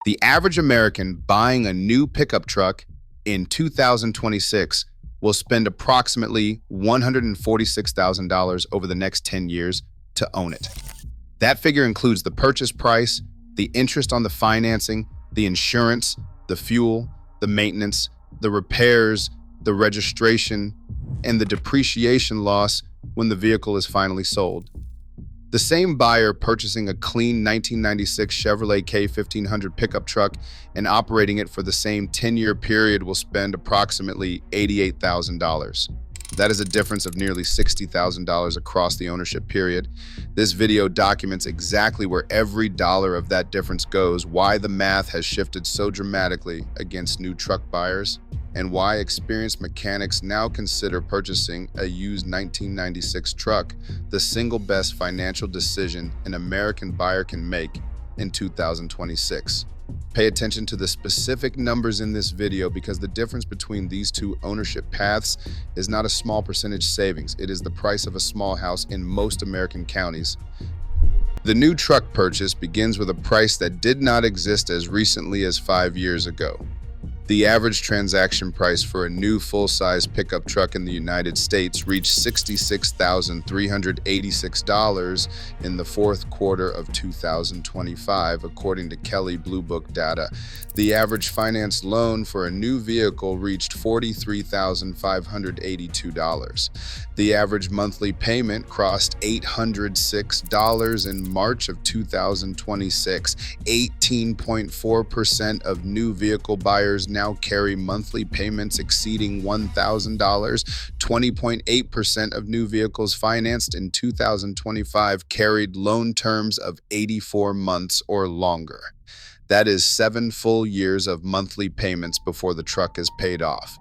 The average American buying a new pickup truck in 2026 will spend approximately $146,000 over the next 10 years to own it. That figure includes the purchase price, the interest on the financing, the insurance, the fuel, the maintenance, the repairs, the registration, and the depreciation loss when the vehicle is finally sold. The same buyer purchasing a clean 1996 Chevrolet K1500 pickup truck and operating it for the same 10-year period will spend approximately $88,000. That is a difference of nearly $60,000 across the ownership period. This video documents exactly where every dollar of that difference goes, why the math has shifted so dramatically against new truck buyers, and why experienced mechanics now consider purchasing a used 1996 truck the single best financial decision an American buyer can make in 2026. Pay attention to the specific numbers in this video because the difference between these two ownership paths is not a small percentage savings. It is the price of a small house in most American counties. The new truck purchase begins with a price that did not exist as recently as 5 years ago. The average transaction price for a new full-size pickup truck in the United States reached $66,386 in the fourth quarter of 2025, according to Kelley Blue Book data. The average finance loan for a new vehicle reached $43,582. The average monthly payment crossed $806 in March of 2026. 18.4% of new vehicle buyers now carry monthly payments exceeding $1,000. 20.8% of new vehicles financed in 2025 carried loan terms of 84 months or longer. That is 7 full years of monthly payments before the truck is paid off.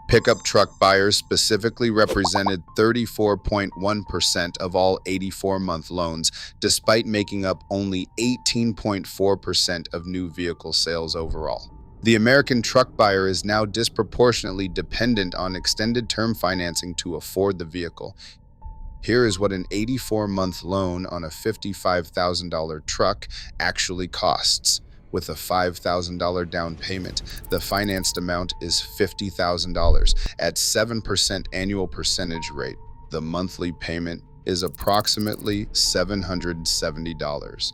Pickup truck buyers specifically represented 34.1% of all 84-month loans, despite making up only 18.4% of new vehicle sales overall. The American truck buyer is now disproportionately dependent on extended term financing to afford the vehicle. Here is what an 84-month loan on a $55,000 truck actually costs. With a $5,000 down payment, the financed amount is $50,000. At 7% annual percentage rate, the monthly payment is approximately $770.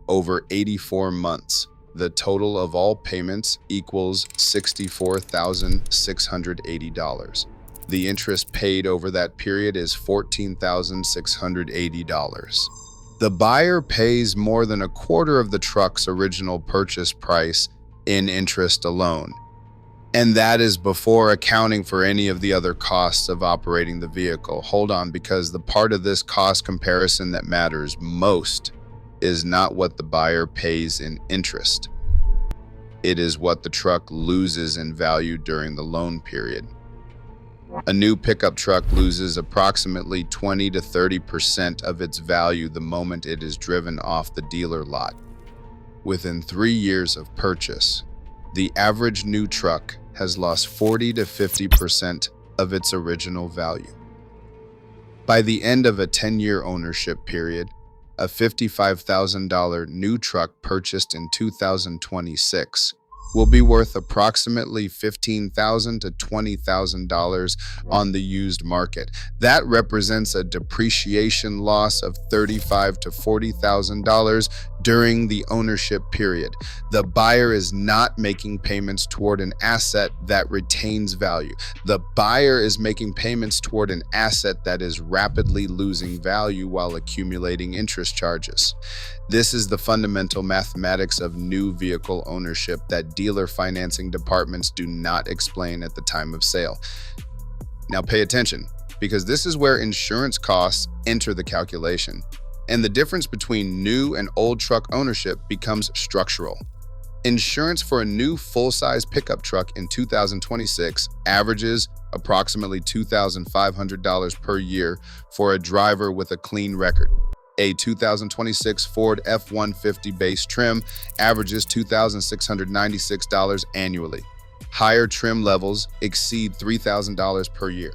Over 84 months, the total of all payments equals $64,680. The interest paid over that period is $14,680. The buyer pays more than a quarter of the truck's original purchase price in interest alone. And that is before accounting for any of the other costs of operating the vehicle. Hold on, because the part of this cost comparison that matters most is not what the buyer pays in interest. It is what the truck loses in value during the loan period. A new pickup truck loses approximately 20 to 30% of its value the moment it is driven off the dealer lot. Within 3 years of purchase, the average new truck has lost 40 to 50% of its original value. By the end of a 10-year ownership period, a $55,000 new truck purchased in 2026 will be worth approximately $15,000 to $20,000 on the used market. That represents a depreciation loss of $35,000 to $40,000 during the ownership period. The buyer is not making payments toward an asset that retains value. The buyer is making payments toward an asset that is rapidly losing value while accumulating interest charges. This is the fundamental mathematics of new vehicle ownership that dealer financing departments do not explain at the time of sale. Now pay attention, because this is where insurance costs enter the calculation, and the difference between new and old truck ownership becomes structural. Insurance for a new full-size pickup truck in 2026 averages approximately $2,500 per year for a driver with a clean record. A 2026 Ford F-150 base trim averages $2,696 annually. Higher trim levels exceed $3,000 per year.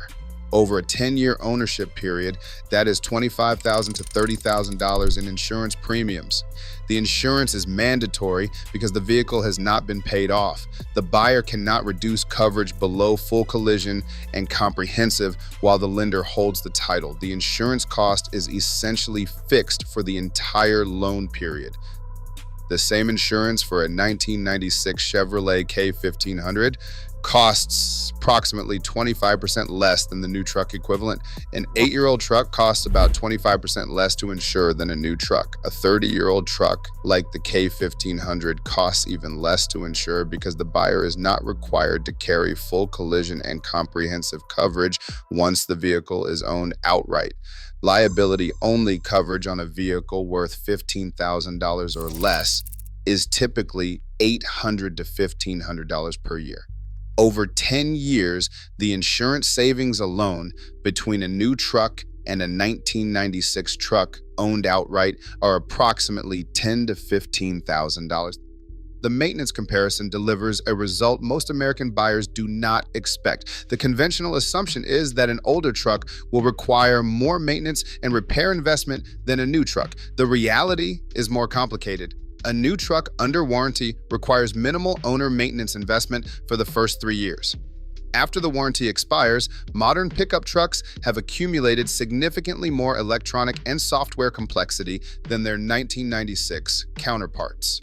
Over a 10-year ownership period, that is $25,000 to $30,000 in insurance premiums. The insurance is mandatory because the vehicle has not been paid off. The buyer cannot reduce coverage below full collision and comprehensive while the lender holds the title. The insurance cost is essentially fixed for the entire loan period. The same insurance for a 1996 Chevrolet K1500 costs approximately 25% less than the new truck equivalent. An 8-year-old truck costs about 25% less to insure than a new truck. A 30-year-old truck like the K1500 costs even less to insure because the buyer is not required to carry full collision and comprehensive coverage once the vehicle is owned outright. Liability-only coverage on a vehicle worth $15,000 or less is typically $800 to $1,500 per year. Over 10 years, the insurance savings alone between a new truck and a 1996 truck owned outright are approximately $10,000 to $15,000. The maintenance comparison delivers a result most American buyers do not expect. The conventional assumption is that an older truck will require more maintenance and repair investment than a new truck. The reality is more complicated. A new truck under warranty requires minimal owner maintenance investment for the first 3 years. After the warranty expires, modern pickup trucks have accumulated significantly more electronic and software complexity than their 1996 counterparts.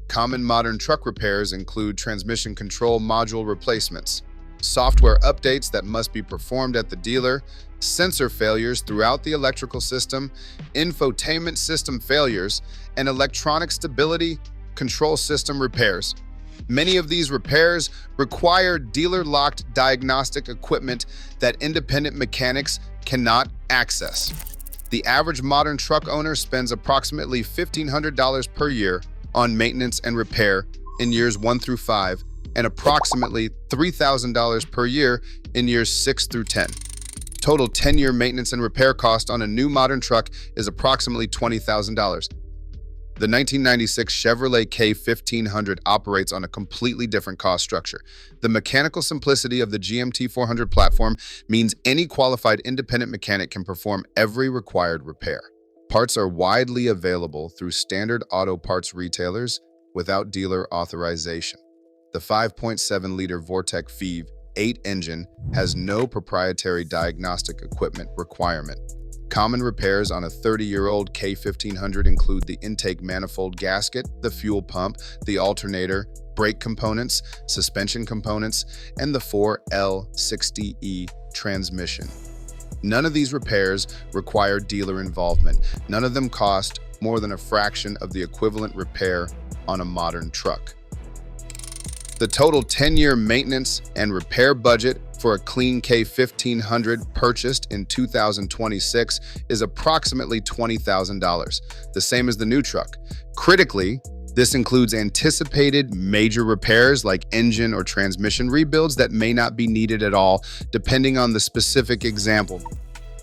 Common modern truck repairs include transmission control module replacements, software updates that must be performed at the dealer, sensor failures throughout the electrical system, infotainment system failures, and electronic stability control system repairs. Many of these repairs require dealer-locked diagnostic equipment that independent mechanics cannot access. The average modern truck owner spends approximately $1,500 per year on maintenance and repair in years 1 through 5, and approximately $3,000 per year in years 6 through 10. Total 10-year maintenance and repair cost on a new modern truck is approximately $20,000. The 1996 Chevrolet K1500 operates on a completely different cost structure. The mechanical simplicity of the GMT 400 platform means any qualified independent mechanic can perform every required repair. Parts are widely available through standard auto parts retailers without dealer authorization. The 5.7-liter Vortec Phoebe 8 engine has no proprietary diagnostic equipment requirement. Common repairs on a 30-year-old K1500 include the intake manifold gasket, the fuel pump, the alternator, brake components, suspension components, and the 4L60E transmission. None of these repairs require dealer involvement. None of them cost more than a fraction of the equivalent repair on a modern truck. The total 10-year maintenance and repair budget for a clean K1500 purchased in 2026 is approximately $20,000, the same as the new truck. Critically, this includes anticipated major repairs like engine or transmission rebuilds that may not be needed at all, depending on the specific example.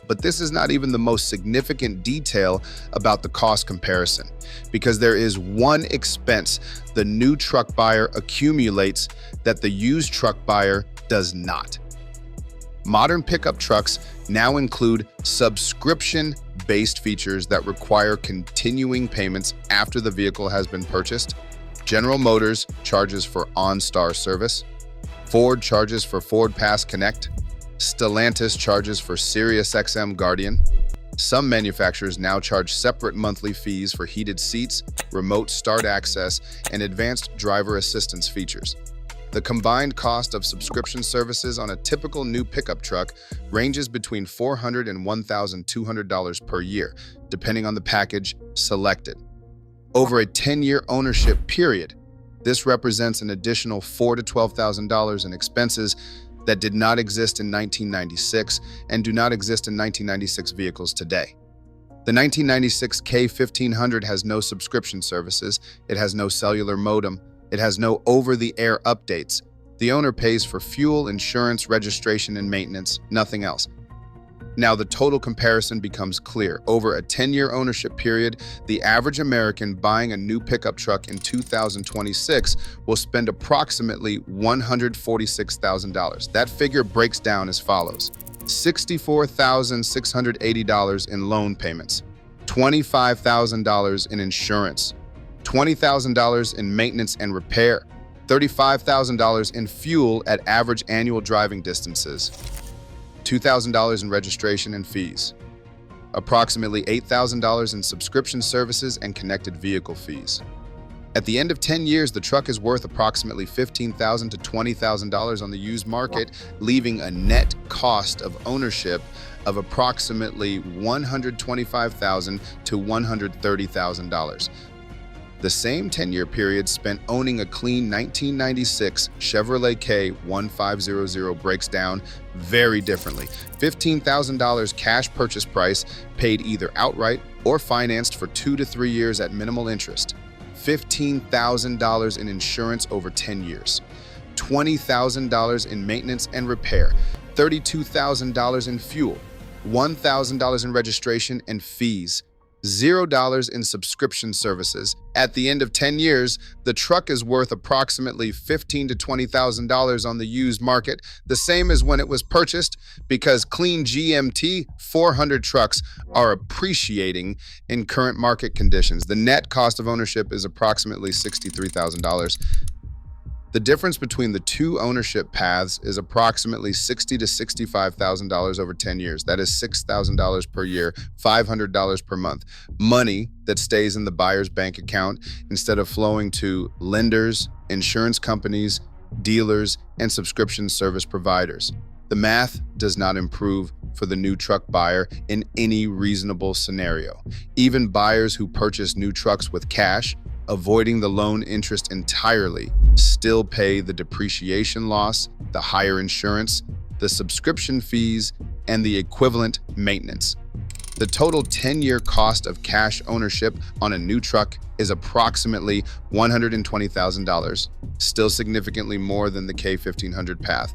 But this is not even the most significant detail about the cost comparison, because there is one expense the new truck buyer accumulates that the used truck buyer does not. Modern pickup trucks now include subscription-based features that require continuing payments after the vehicle has been purchased. General Motors charges for OnStar service. Ford charges for Ford Pass Connect. Stellantis charges for SiriusXM Guardian. Some manufacturers now charge separate monthly fees for heated seats, remote start access, and advanced driver assistance features. The combined cost of subscription services on a typical new pickup truck ranges between $400 and $1,200 per year, depending on the package selected. Over a 10-year ownership period, this represents an additional $4,000 to $12,000 in expenses that did not exist in 1996 and do not exist in 1996 vehicles today. The 1996 K1500 has no subscription services, it has no cellular modem, it has no over-the-air updates. The owner pays for fuel, insurance, registration, and maintenance, nothing else. Now the total comparison becomes clear. Over a 10-year ownership period, the average American buying a new pickup truck in 2026 will spend approximately $146,000. That figure breaks down as follows: $64,680 in loan payments, $25,000 in insurance, $20,000 in maintenance and repair, $35,000 in fuel at average annual driving distances, $2,000 in registration and fees, approximately $8,000 in subscription services and connected vehicle fees. At the end of 10 years, the truck is worth approximately $15,000 to $20,000 on the used market, leaving a net cost of ownership of approximately $125,000 to $130,000. The same 10-year period spent owning a clean 1996 Chevrolet K1500 breaks down very differently. $15,000 cash purchase price paid either outright or financed for 2 to 3 years at minimal interest. $15,000 in insurance over 10 years, $20,000 in maintenance and repair, $32,000 in fuel, $1,000 in registration and fees, $0 in subscription services. At the end of 10 years, the truck is worth approximately $15,000 to $20,000 on the used market, the same as when it was purchased, because clean GMT 400 trucks are appreciating in current market conditions. The net cost of ownership is approximately $63,000. The difference between the two ownership paths is approximately $60,000 to $65,000 over 10 years. That is $6,000 per year, $500 per month. Money that stays in the buyer's bank account instead of flowing to lenders, insurance companies, dealers, and subscription service providers. The math does not improve for the new truck buyer in any reasonable scenario. Even buyers who purchase new trucks with cash, avoiding the loan interest entirely, still pay the depreciation loss, the higher insurance, the subscription fees, and the equivalent maintenance. The total 10-year cost of cash ownership on a new truck is approximately $120,000, still significantly more than the K1500 path.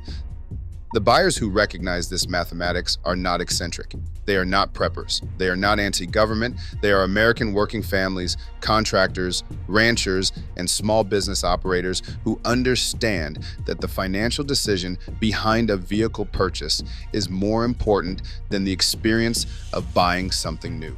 The buyers who recognize this mathematics are not eccentric. They are not preppers. They are not anti-government. They are American working families, contractors, ranchers, and small business operators who understand that the financial decision behind a vehicle purchase is more important than the experience of buying something new.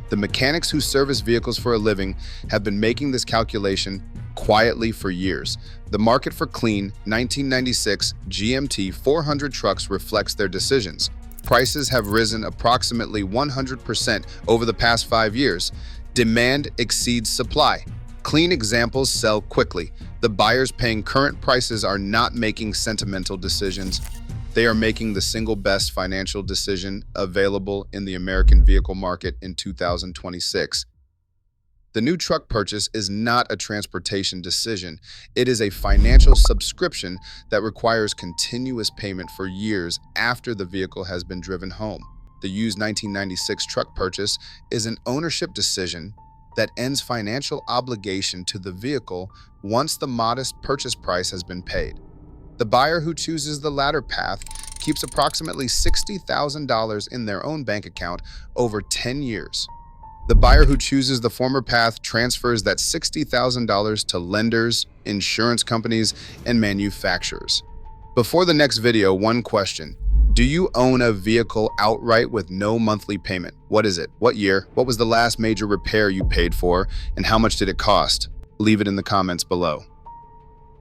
The mechanics who service vehicles for a living have been making this calculation quietly for years. The market for clean 1996 GMT 400 trucks reflects their decisions. Prices have risen approximately 100% over the past 5 years. Demand exceeds supply. Clean examples sell quickly. The buyers paying current prices are not making sentimental decisions. They are making the single best financial decision available in the American vehicle market in 2026. The new truck purchase is not a transportation decision. It is a financial subscription that requires continuous payment for years after the vehicle has been driven home. The used 1996 truck purchase is an ownership decision that ends financial obligation to the vehicle once the modest purchase price has been paid. The buyer who chooses the latter path keeps approximately $60,000 in their own bank account over 10 years. The buyer who chooses the former path transfers that $60,000 to lenders, insurance companies, and manufacturers. Before the next video, one question. Do you own a vehicle outright with no monthly payment? What is it? What year? What was the last major repair you paid for? And how much did it cost? Leave it in the comments below.